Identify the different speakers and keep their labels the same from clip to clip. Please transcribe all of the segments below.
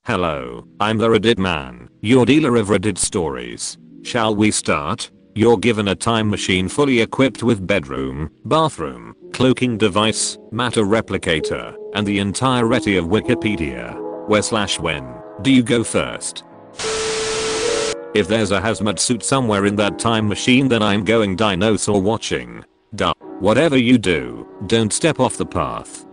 Speaker 1: Hello, I'm the Reddit man, your dealer of Reddit stories. Shall we start? You're given a time machine fully equipped with bedroom, bathroom, cloaking device, matter replicator, and the entirety of Wikipedia. Where/when do you go first? If there's a hazmat suit somewhere in that time machine, then I'm going dinosaur watching. Duh. Whatever you do, don't step off the path.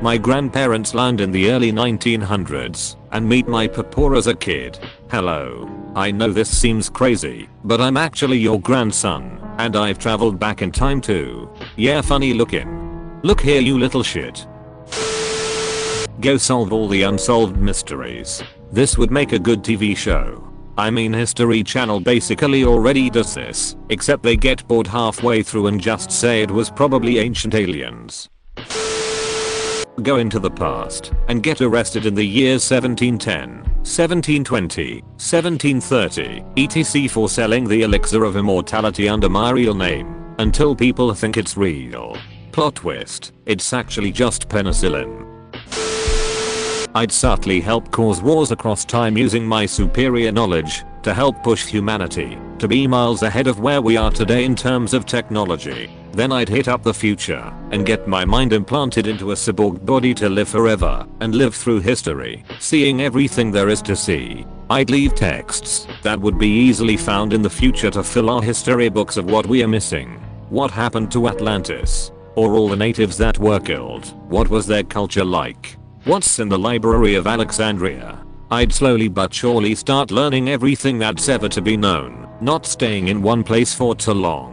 Speaker 1: My grandparents landed in the early 1900s, and meet my papa as a kid. Hello. I know this seems crazy, but I'm actually your grandson, and I've traveled back in time too. Yeah, funny looking. Look here, you little shit. Go solve all the unsolved mysteries. This would make a good TV show. I mean, History Channel basically already does this, except they get bored halfway through and just say it was probably ancient aliens. Go into the past and get arrested in the years 1710, 1720, 1730, etc. for selling the elixir of immortality under my real name until people think it's real. Plot twist, it's actually just penicillin. I'd subtly help cause wars across time using my superior knowledge to help push humanity to be miles ahead of where we are today in terms of technology. Then I'd hit up the future and get my mind implanted into a cyborg body to live forever and live through history, seeing everything there is to see. I'd leave texts that would be easily found in the future to fill our history books of what we are missing. What happened to Atlantis? Or all the natives that were killed? What was their culture like? What's in the Library of Alexandria? I'd slowly but surely start learning everything that's ever to be known, not staying in one place for too long.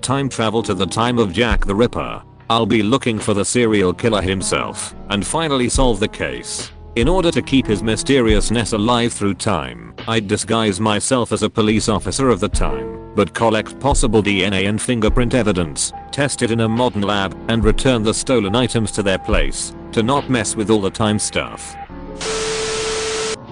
Speaker 1: Time travel to the time of Jack the Ripper. I'll be looking for the serial killer himself and finally solve the case. In order to keep his mysteriousness alive through time, I'd disguise myself as a police officer of the time, but collect possible DNA and fingerprint evidence, test it in a modern lab, and return the stolen items to their place to not mess with all the time stuff.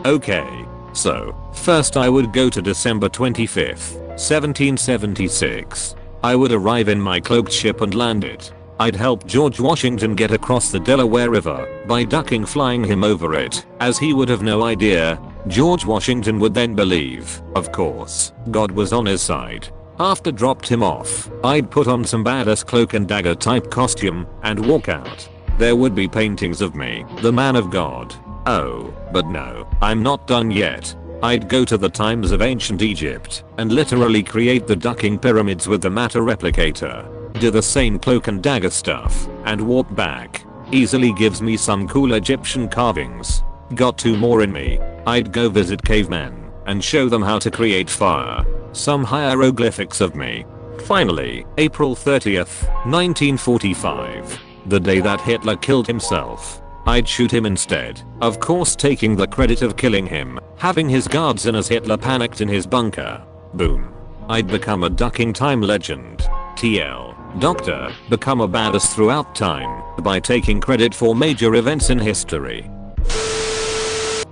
Speaker 1: Okay, so first I would go to December 25th, 1776. I would arrive in my cloaked ship and land it. I'd help George Washington get across the Delaware River by ducking flying him over it, as he would have no idea. George Washington would then believe, of course, God was on his side. After dropped him off, I'd put on some badass cloak and dagger type costume and walk out. There would be paintings of me, the man of God. Oh, but no, I'm not done yet. I'd go to the times of ancient Egypt and literally create the ducking pyramids with the matter replicator. Do the same cloak and dagger stuff and warp back. Easily gives me some cool Egyptian carvings. Got 2 more in me. I'd go visit cavemen and show them how to create fire. Some hieroglyphics of me. Finally, April 30th, 1945. The day that Hitler killed himself. I'd shoot him instead, of course taking the credit of killing him, having his guards in as Hitler panicked in his bunker. Boom. I'd become a ducking time legend. TL. Doctor, become a badass throughout time by taking credit for major events in history.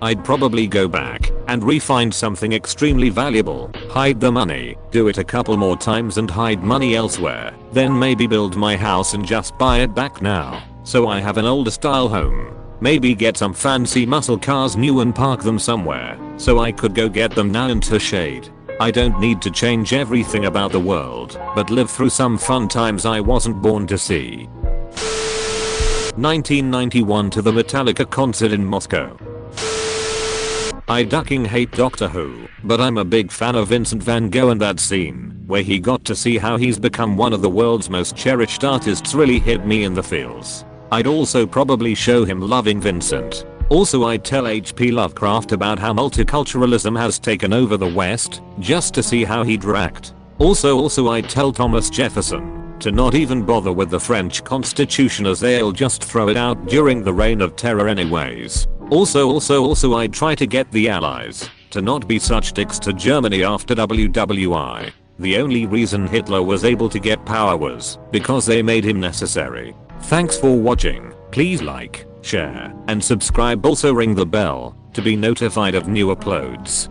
Speaker 1: I'd probably go back and re-find something extremely valuable, hide the money, do it a couple more times and hide money elsewhere, then maybe build my house and just buy it back now, so I have an older style home. Maybe get some fancy muscle cars new and park them somewhere, so I could go get them now into shade. I don't need to change everything about the world, but live through some fun times I wasn't born to see. 1991 to the Metallica concert in Moscow. I ducking hate Doctor Who, but I'm a big fan of Vincent van Gogh, and that scene where he got to see how he's become one of the world's most cherished artists really hit me in the feels. I'd also probably show him Loving Vincent. Also, I'd tell H.P. Lovecraft about how multiculturalism has taken over the West, just to see how he'd react. Also I'd tell Thomas Jefferson to not even bother with the French Constitution, as they'll just throw it out during the Reign of Terror anyways. Also I'd try to get the Allies to not be such dicks to Germany after WWI. The only reason Hitler was able to get power was because they made him necessary. Thanks for watching. Please like, share, and subscribe. Also ring the bell to be notified of new uploads.